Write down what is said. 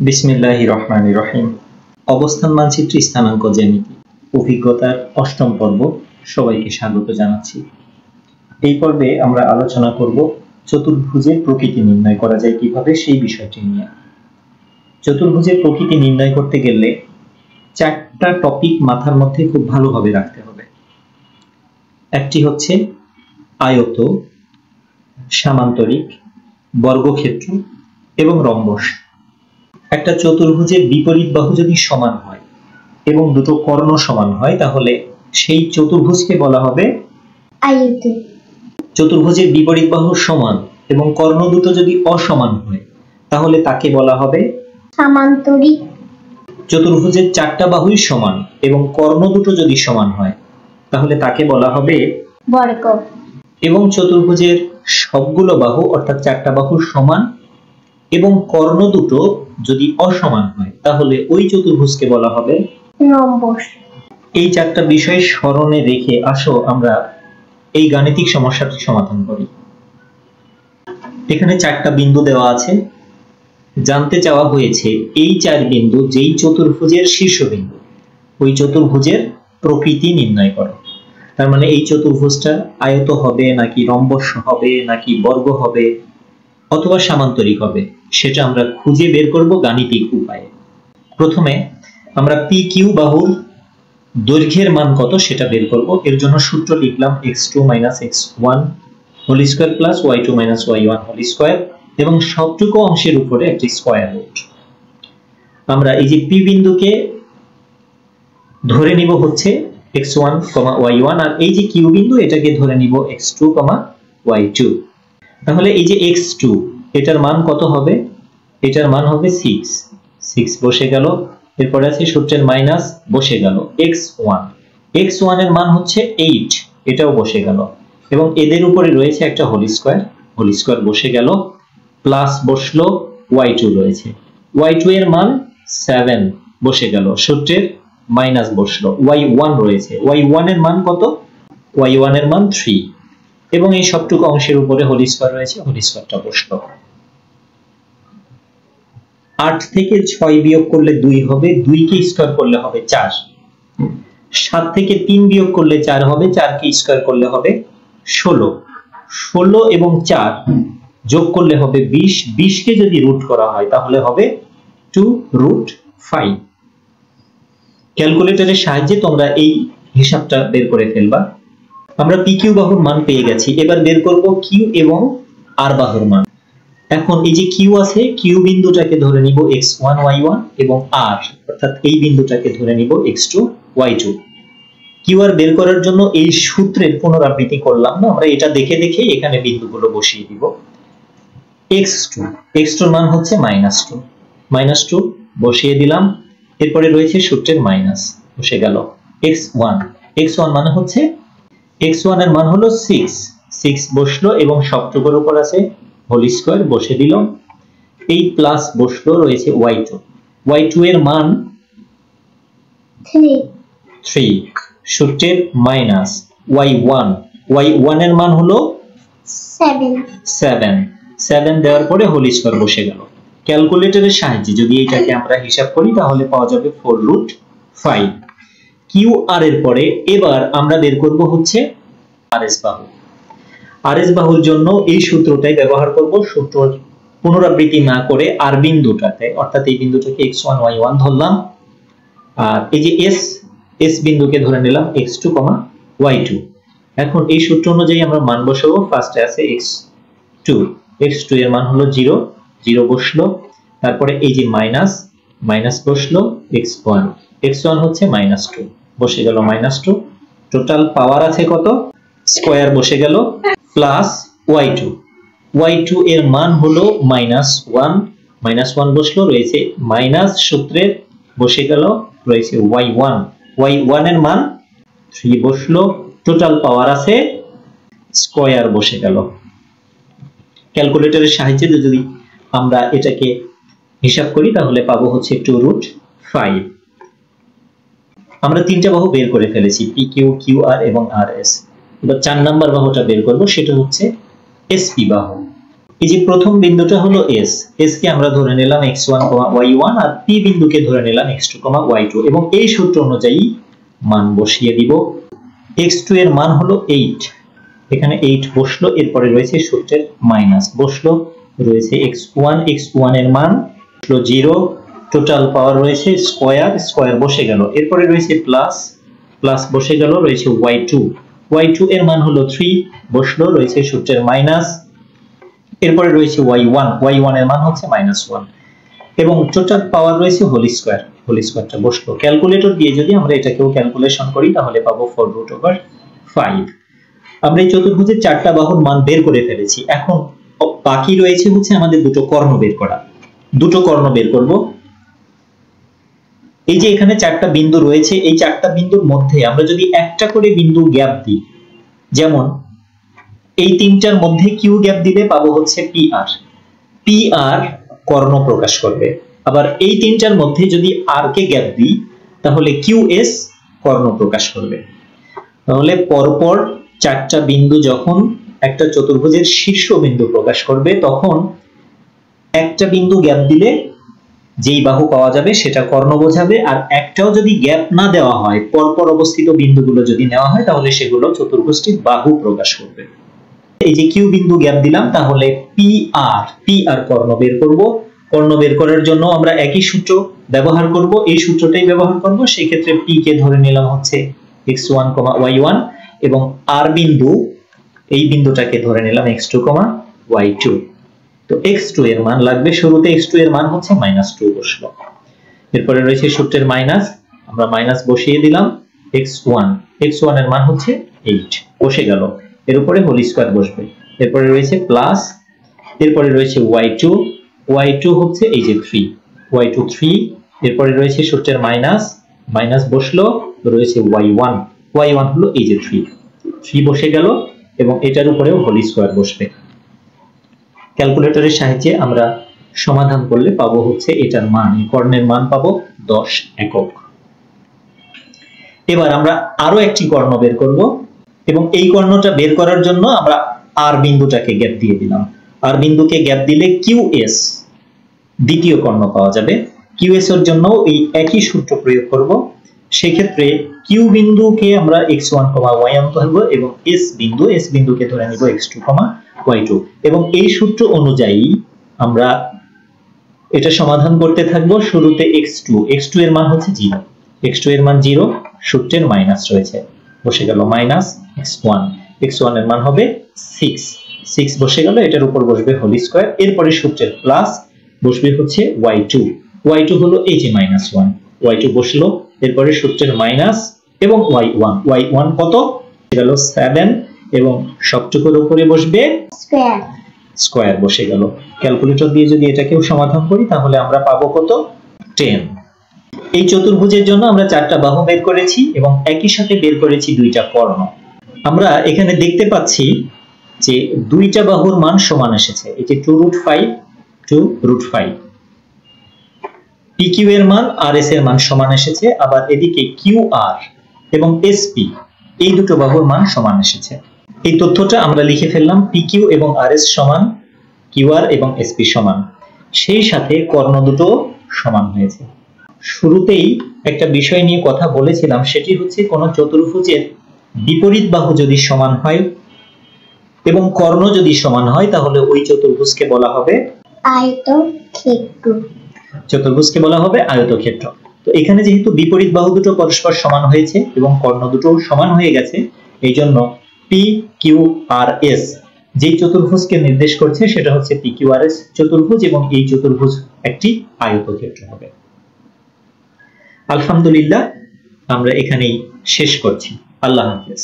বিসমিল্লাহির রহমানির রহিম। অবস্থান মানচিত্র স্থানাঙ্ক জ্যামিতি অভিজ্ঞতার অষ্টম পর্ব সবাইকে স্বাগত জানাচ্ছি। এই পর্বে আমরা আলোচনা করব চতুর্ভুজের প্রকৃতি নির্ণয় করা যায় কিভাবে সেই বিষয়টি নিয়ে। চতুর্ভুজের প্রকৃতি নির্ণয় করতে গেলে চারটা টপিক মাথার মধ্যে খুব ভালোভাবে রাখতে হবে। একটি হচ্ছে আয়ত, সামান্তরিক, বর্গক্ষেত্র এবং রম্বস। একটা চতুর্ভুজের বিপরীত বাহু যদি সমান হয় এবং দুটো কর্ণ সমান হয় তাহলে সেই চতুর্ভুজকে বলা হবে আয়ত। চতুর্ভুজের বিপরীত বাহু সমান এবং কর্ণ দুটো যদি অসমান হয় তাহলে তাকে বলা হবে সামান্তরিক। চতুর্ভুজের চারটা বাহুই সমান এবং কর্ণ দুটো যদি সমান হয় তাহলে তাকে বলা হবে বর্গ। এবং চতুর্ভুজের সবগুলো বাহু অর্থাৎ চারটা বাহু সমান এবং কর্ণ দুটো যদি অসমান হয় তাহলে ওই চতুর্ভুজকে বলা হবে রম্বস। এই চারটা বিষয় স্মরণে রেখে আসো আমরা এই গাণিতিক সমস্যাটি সমাধান করি। এখানে চারটা বিন্দু দেওয়া আছে। জানতে চাওয়া হয়েছে এই চার বিন্দু যেই চতুর্ভুজের শীর্ষবিন্দু ওই চতুর্ভুজের প্রকৃতি নির্ণয় করো। তার মানে এই চতুর্ভুজটা আয়ত হবে নাকি রম্বস হবে নাকি বর্গ হবে অথবা সামান্তরিক হবে সেটা আমরা খুঁজে বের করব গাণিতিক উপায়ে। প্রথমে আমরা PQ বাহুর দৈর্ঘ্যের মান কত সেটা বের করব। এর জন্য সূত্র লিখলাম x2 - x1 whole square plus y2 - y1 whole square এবং সবটুকু অংশের উপরে একটি স্কয়ার রুট। আমরা এই যে P বিন্দুকে ধরে নিব হচ্ছে x1, y1 আর এই যে Q বিন্দু এটাকে ধরে নিব x2, y2। তাহলে এই যে x2 এটার মান কত হবে? এটার মান হবে 6 বসে গেল। এরপর আছে সূত্রের মাইনাস বসে গেল। x1 এর মান হচ্ছে 8 এটাও বসে গেল এবং এদের উপরে রয়েছে একটা হোল স্কয়ার বসে গেল। প্লাস বসলো y2 রয়েছে, y2 এর মান 7 বসে গেল। সূত্রের মাইনাস বসলো। y1 রয়েছে, y1 এর মান কত? y1 এর মান 3 এবং এই সবটুকু অংশের উপরে হোল স্কয়ার রয়েছে, হোল স্কয়ারটা বসলো। 8 থেকে 6 বিয়োগ করলে 2 হবে, 2 কে স্কয়ার করলে হবে 4। 7 থেকে 3 বিয়োগ করলে 4 হবে, 4 কে স্কয়ার করলে হবে 16। 16 এবং 4 যোগ করলে হবে 20, 20 কে যদি রুট করা হয় তাহলে হবে 2√5। ক্যালকুলেটরের সাহায্যে তোমরা এই হিসাবটা বের করে ফেলবা। আমরা PQ বাহুর মান পেয়ে গেছি, এবার বের করব Q এবং R বাহুর মান। এখন এই যে Q আছে, Q বিন্দুটাকে ধরে নিব x1, y1 এবং R অর্থাৎ এই বিন্দুটাকে ধরে নিব x2, y2। QR বের করার জন্য এই সূত্রের পুনরাবৃত্তি করলাম না, আমরা এটা দেখে দেখে এখানে বিন্দুগুলো বসিয়ে দিব। x2 এর মান হচ্ছে -2 বসিয়ে দিলাম। এরপরে রয়েছে সূত্রের মাইনাস বসে গেল। x1 মানে হচ্ছে x1 এর মান হলো 6 বসলো এবং সবটুকুর উপর আছে হোল স্কয়ার বসে দিল। এই প্লাস বসলো, রয়েছে y2 এর মান 3 সূত্রের মাইনাস y1 এর মান হলো 7 দেওয়ার পরে হোল স্কয়ার বসে গেল। ক্যালকুলেটরের সাহায্যে যদি এটাকে আমরা হিসাব করি তাহলে পাওয়া যাবে 4√5। QR এর পরে এবার আমরা বের করব হচ্ছে RS বাহু। RS বাহুর জন্য এই সূত্রটাই ব্যবহার করব। সূত্র পুনরাবৃত্তি না করে আর বিন্দুটাতে অর্থাৎ এই বিন্দুটাকে x1, y1 ধরলাম আর এই যে S বিন্দুকে ধরে নিলাম x2, y2। এখন এই সূত্র অনুযায়ী আমরা মান বসাবো। ফার্স্টে আছে x2 এর মান হলো 0 বসলো। তারপরে এই যে মাইনাস বসলো, x1 হচ্ছে -2 বসে গেল -2। টোটাল পাওয়ার আছে কত? স্কয়ার বসে গেল প্লাস y2 এর মান হলো -1 বসলো, রয়েছে মাইনাস সূত্রের বসে গেল, রয়েছে y1 এর মান 3 বসলো। টোটাল পাওয়ার আছে স্কয়ার বসে গেল। ক্যালকুলেটরের সাহায্যে যদি আমরা এটাকে হিসাব করি তাহলে পাবো হচ্ছে 2√5। আমরা তিনটা বাহু বের করে ফেলেছি, PQ, QR এবং RS। এবার 4 নাম্বার বাহুটা বের করব, সেটা হচ্ছে SP বাহু। এই যে প্রথম বিন্দুটা হলো এস, এস কে আমরা ধরে নিলাম x1, y1 আর পি বিন্দুকে ধরে নিলাম x2, y2 এবং এই সূত্র অনুযায়ী মান বসিয়ে দিব। x2 এর মান হলো 8, এখানে 8 বসলো, এরপরে রয়েছে সূত্রের মাইনাস বসলো, রয়েছে x1 এর মান হলো 0, টোটাল পাওয়ার রয়েছে স্কয়ার বসে গেল, এরপরে রয়েছে প্লাস বসে গেল, রয়েছে y2 এর মান হলো 3 বসলো, রয়েছে সূত্রের মাইনাস, এরপরে রয়েছে y1 এর মান হচ্ছে -1 এবং টোটাল পাওয়ার রয়েছে হোল স্কয়ারটা বসলো। ক্যালকুলেটর দিয়ে যদি আমরা এটাকেও ক্যালকুলেশন করি তাহলে পাবো 4√5। আমরা এই চতুর্ভুজের চারটা বাহুর মান বের করে ফেলেছি, এখন বাকি রয়েছে হচ্ছে আমাদের দুটো কর্ণ বের করা। দুটো কর্ণ বের করব। এই যে এখানে চারটা বিন্দু রয়েছে, এই চারটা বিন্দুর মধ্যে আমরা যদি একটা করে বিন্দু গ্যাপ দিই, যেমন এই তিনটার মধ্যে কিউ গ্যাপ দিলে পাবো হচ্ছে পিআর কর্ণ প্রকাশ করবে। আবার এই তিনটার মধ্যে যদি আর কে গ্যাপ দিই তাহলে কিউএস কর্ণ প্রকাশ করবে। তাহলে পরপর চারটা বিন্দু যখন একটা চতুর্ভুজের শীর্ষবিন্দু প্রকাশ করবে তখন একটা বিন্দু গ্যাপ দিলে যেই বাহু পাওয়া যাবে সেটা কর্ণ বোঝাবে, আর একটাও যদি গ্যাপ না দেওয়া হয়, পরপর অবস্থিত বিন্দুগুলো যদি নেওয়া হয় তাহলে সেগুলো চতুর্ভুজটির বাহু প্রকাশ করবে। এই যে কিউ বিন্দু গ্যাপ দিলাম, তাহলে পিআর কর্ণ বের করব। কর্ণ বের করার জন্য আমরা একই সূত্র ব্যবহার করব, এই সূত্রটাই ব্যবহার করব। সেই ক্ষেত্রে পি কে ধরে নিলাম হচ্ছে x1, y1 এবং আর বিন্দু, এই বিন্দুটাকে ধরে নিলাম x2, y2। তো x2 এর মান লাগবে, শুরুতে x2 এর মান হচ্ছে -2 বসলো, এরপরে রয়েছে সূত্রের মাইনাস, আমরা মাইনাস বসিয়ে দিলাম, x1 এর মান হচ্ছে 8 বসে গেল, এর উপরে হোল স্কয়ার বসবে, এরপরে রয়েছে প্লাস, এরপরে রয়েছে y2 হচ্ছে এই যে 3, এরপরে রয়েছে সূত্রের মাইনাস বসলো, রয়েছে y1 হলো এই যে 3 বসে গেল এবং এটার উপরেও হোল স্কয়ার বসবে। ক্যালকুলেটরের সাহায্যে আমরা সমাধান করলে পাবো হচ্ছে এটার মান, এই কর্ণের মান পাবো 10 একক। এবার আমরা আরো একটি কর্ণ বের করব এবং এই কর্ণটা বের করার জন্য আমরা আর বিন্দুটাকে গ্যাপ দিয়ে দিলাম। আর বিন্দুকে গ্যাপ দিলে কিউএস দ্বিতীয় কর্ণ পাওয়া যাবে। কিউএস এর জন্য এই একই সূত্র প্রয়োগ করব। সেই ক্ষেত্রে কিউ বিন্দুকে আমরা x1, y1 ধরব এবং এস বিন্দুকে ধরে নিব x2, y2 এবং এই সূত্র অনুযায়ী আমরা এটা সমাধান করতে থাকবো। শুরুতে x2 এর মান হচ্ছে 0, সূত্রের মাইনাস রয়েছে, বসে গেল -x1 এর মান হবে 6 বসে গেল, এটার উপর বসবে হোল স্কয়ার, এরপরে সূত্রের প্লাস বসবে হচ্ছে y2 হলো এই যে -1, y2 বসলো, এরপরে সূত্রের মাইনাস এবং y1 কত গেল 7 এবং সবটুকুর উপরে বসবে স্কয়ার বসে গেল। ক্যালকুলেটর দিয়ে যদি এটাকেও সমাধান করি তাহলে আমরা পাবো কত 10। এই চতুর্ভুজের জন্য আমরা চারটা বাহু বের করেছি এবং একই সাথে বের করেছি দুইটা কর্ণ। আমরা এখানে দেখতে পাচ্ছি যে দুইটা বাহুর মান সমান এসেছে, এই যে 2√5 PQ এর মান RS এর মান সমান এসেছে, আবার এদিকে QR এবং SP এই দুটো বাহুর মান সমান এসেছে। এই তথ্যটা আমরা লিখে ফেললাম, PQ এবং RS সমান, QR এবং SP সমান, সেই সাথে কর্ণ দুটো সমান হয়েছে। শুরুতেই একটা বিষয় নিয়ে কথা বলেছিলাম, সেটি হচ্ছে কোন চতুর্ভুজের বিপরীত বাহু যদি সমান হয় এবং কর্ণ যদি সমান হয় তাহলে ওই চতুর্ভুজকে বলা হবে আয়তক্ষেত্র। তো এখানে যেহেতু বিপরীত বাহু দুটো পরস্পর সমান হয়েছে এবং কর্ণ দুটো সমান হয়ে গেছে, এই জন্য PQRS যেই চতুর্ভুজকে নির্দেশ করছে সেটা হচ্ছে PQRS চতুর্ভুজ এবং এই চতুর্ভুজ একটি আয়তক্ষেত্র হবে। আলহামদুলিল্লাহ, আমরা এখানেই শেষ করছি। আল্লাহ হাফেজ।